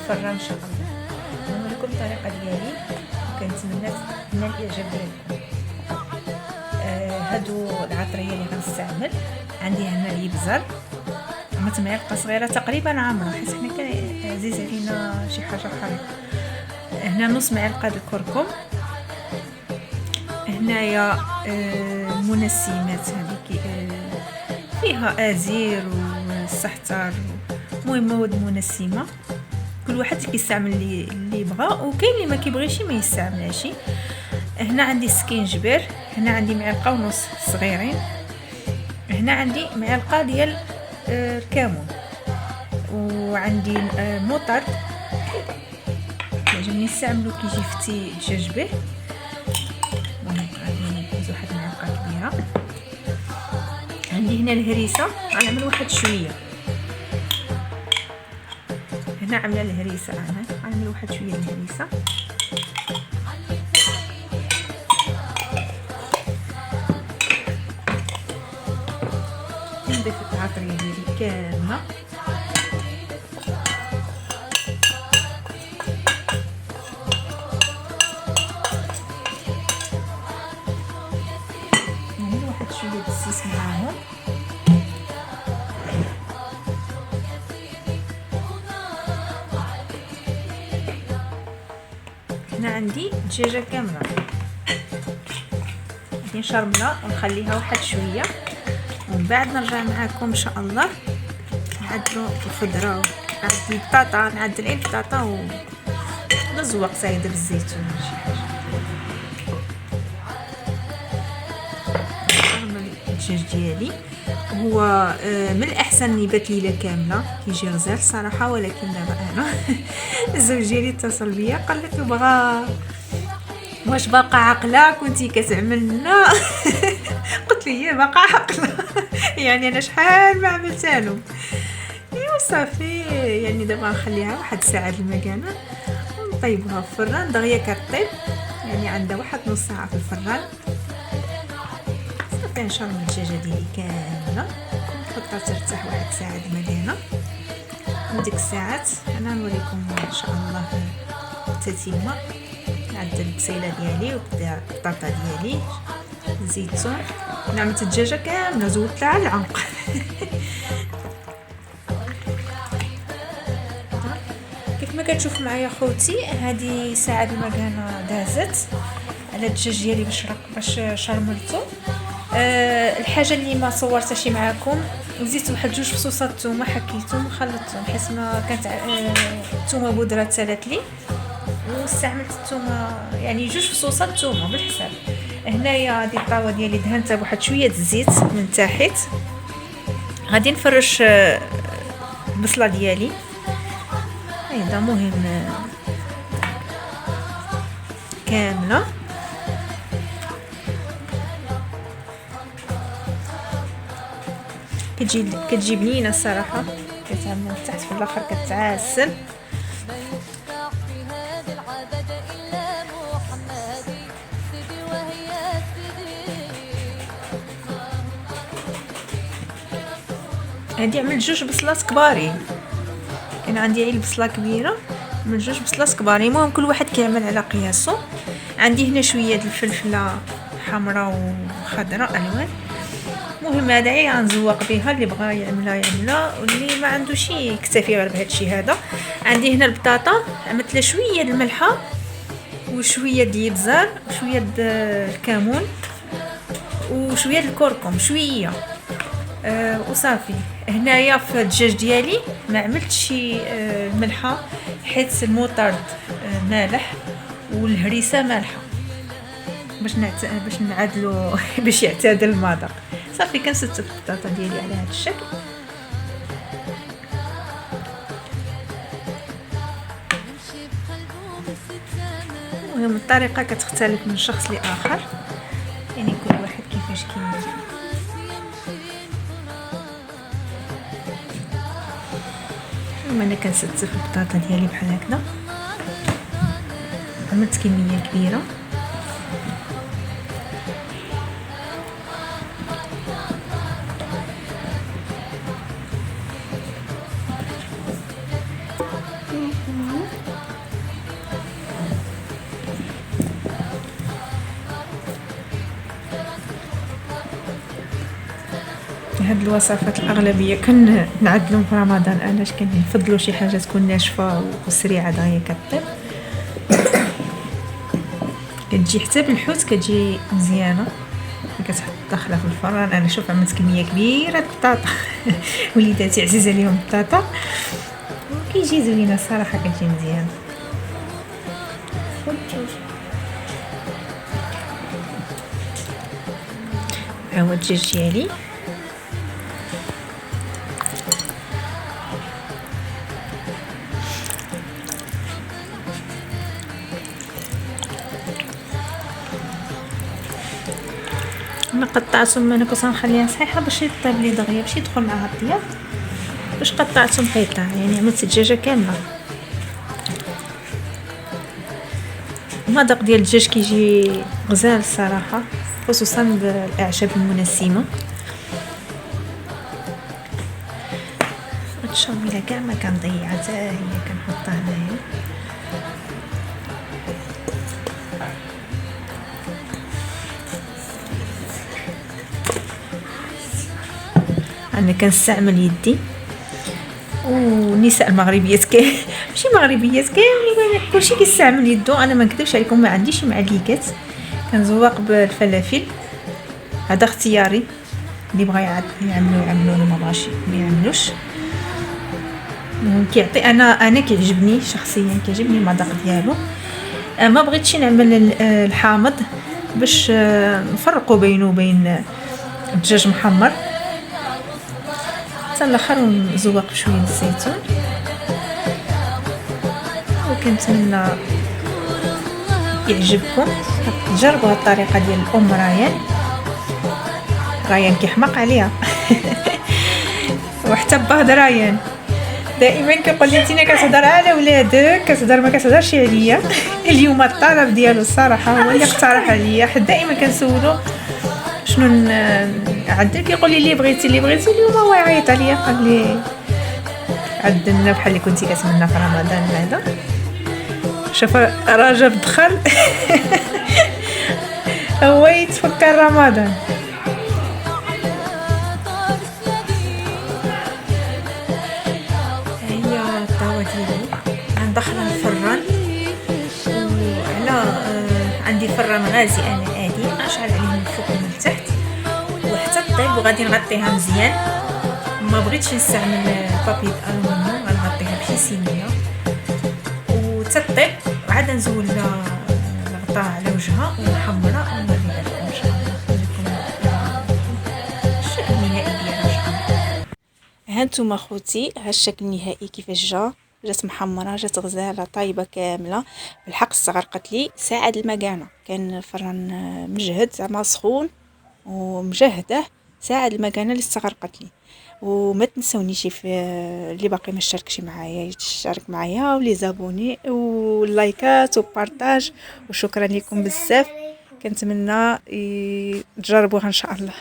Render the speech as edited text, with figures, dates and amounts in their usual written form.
الفران ان شاء الله. نقول لكم الطريقه ديالي وكنتمنى تنال الاعجاب ديالكم. هادو العطريه اللي غنستعمل، عندي هنا الابزار معلقه صغيره تقريبا عامره، حيت حنا عزيز علينا شي حاجه حارقه. هنا نص معلقه الكركم، هنايا منسمات هذيك فيها ازير والسحتر، المهم مواد منسمه، كل واحد كيستعمل اللي بغا، وكاين اللي ما كيبغيش ما يستعملهاش. هنا عندي سكينجبير، هنا عندي معلقه ونص صغيرين، هنا عندي معلقه ديال الكمون، وعندي موطرد كيعجبني نستعملو كيجي فتي دجاج به. غادي ندوز واحد المعلقه كبيره. عندي هنا الهريسه، غنعمل واحد شويه. هنا عامله الهريسه، انا غنعمل واحد شويه الهريسه. نضيف العطريه ديالي كامله. نعمل واحد شويه السيس معاهم. هنا عندي دجاجه كامله، غادي نشرملها ونخليها واحد شويه، ومن بعد نرجع معكم ان شاء الله نعدلوا الخضره. عندي البطاطا، نعدل غير البطاطا ونزوق زايده بالزيتون شي حاجه. نعمل الدجاج ديالي، هو من الاحسن يبات ليله كامله، كيجي غزال صراحه، ولكن دابا انا الزوج ديالي اتصل بيا قال لك بغا واش باقا عاقله كنتي كتعمل لنا قلت ليه باقا عاقله يعني انا شحال ما عملتها له. ايوا صافي، يعني دابا نخليها واحد ساعه المكانه ونطيبوها في الفران دغيا كطيب، يعني عندها واحد نص ساعه في الفران. صافي نشرم الدجاجه ديالي كامله، نحطها ترتاح واحد ساعه المكانه، وديك الساعات انا نوريكم ان شاء الله التتمه. نعدل البصيله ديالي وبدا البطاطا ديالي، الزيتون، نعمت الدجاجه كامله زودتها على العنق كيف ما كتشوف معايا خوتي، هذه ساعه المكانه دازت على الدجاج ديالي باش شرملته. الحاجه اللي ما صورتهاش معاكم، زيت واحد جوج فصوصات الثومه، حكيتهم خلطتهم حيت ما كانت الثومه بودره تسالت لي، واستعملت الثومه يعني جوج فصوصات الثومه بالحساب. هنايا هذه الطاوه ديالي دهنتها بواحد شويه الزيت من تحت. غادي نفرش البصله ديالي، هذا مهم كامله. كتجي بنينه الصراحه، كتعمل من تحت في الاخر كتعسل. هادي عملت جوج بصلات كبارين، كان عندي غير البصله كبيره، من جوج بصلات كبارين. المهم كل واحد كيعمل على قياسه. عندي هنا شويه الفلفله حمراء وخضراء الوان. المهم هذا غنزوق بها، اللي بغى يعملها واللي ما عندوش يكتفي غير بهذا الشيء هذا. عندي هنا البطاطا، عملت لها شويه الملحه وشويه ديال الابزار وشويه الكمون وشويه الكركم شويه وصافي. هنايا في الدجاج ديالي ما عملتش الملحه حيت الموطرد مالح والهريسه مالحه باش نعدلو باش يعتدل المذاق. صافي كنستف البطاطا ديالي على هذا الشكل. المهم الطريقه كتختلف من شخص لاخر، يعني كل واحد كيفاش انا كنستف البطاطا ديالي بحال هكذا. عملت كميه كبيره، هاد الوصفات الاغلبيه كنعدلهم في رمضان، علاش كنفضلوا شي حاجه تكون ناشفه وسريعه دغيا كطيب. كتجي حتى بالحوت كتجي مزيانه. كتحط داخله في الفران. انا شوف عملت كميه كبيره البطاطا وليداتي عزيزه ليهم البطاطا وكيجي زوينه الصراحه، كتجي مزيانه. ها هو الدجاج ديالي. انا قطعتهم، انا كنت نخليها صحيحه باش يطيب لي دغيا، باش يدخل معها الطياب، باش قطعتهم قطع، يعني عملت الدجاجه كامله. المذاق ديال الدجاج كيجي غزال الصراحه، خصوصا بالاعشاب المنسمه. التشاويله كاع ما كنضيع حتى هي كنحطها هنايا. انا كنستعمل يدي، والنساء المغربيات ماشي مغربيات كاملين كلشي كيستعمل يدو. انا ما نكذبش عليكم، ما عنديش معليكات، كنزوق بالفلافل، هذا اختياري. اللي بغى يعملوا اللي ما بغاش ما يعملوش. كيعطي انا كيعجبني شخصيا، كيعجبني المذاق ديالو. ما بغيتش نعمل الحامض باش نفرقوا بينه وبين الدجاج محمر. حتى الاخر ونزوق بشويه الزيتون. وكنتمنى يعجبكم، تجربوا هاد الطريقه ديال الام ريان كيحماق عليها وحتى باه ريان دائما كيقول لي انتينا كتهضر على ولادك، كتهضر ما كتهضرش عليا. اليوم الطلب ديالو الصراحه هو اللي اقترح عليا، حيت دائما كنسولو شنو نعدل، كيقول لي اللي بغيتي اليوم هو يعيط عليا، قال لي عدلنا بحال اللي كنتي كتمنى في رمضان هذا. شوف رجب دخل هو يتفكر رمضان. هي الطاوه ديالي ندخلها الفران، وعلى عندي فران غازي انا عادي، اشعل عليه من الفوق ومن التحت وحتى الطيب، وغادي نغطيها مزيان. ما بغيتش نستعمل بابي الالومنيوم، غنغطيها بشي سينيه وتطيب، وعاد نزول الغطاء على وجهها ونحمرها ونوريها لكم ان شاء الله. الشكل النهائي ديالها ان شاء الله. هانتوما خوتي، ها الشكل النهائي كيفاش جات محمره، جات غزاله طايبه كامله. بالحق استغرقت لي ساعه المكانه، كان الفران مجهد زعما سخون ومجهده، ساعه المكانه اللي استغرقت لي. وما تنسونيش في اللي باقي ما اشتركش معايا يشترك معايا، ولي زابوني واللايكات وبارطاج، وشكرا لكم بزاف. كنتمنى تجربوها ان شاء الله.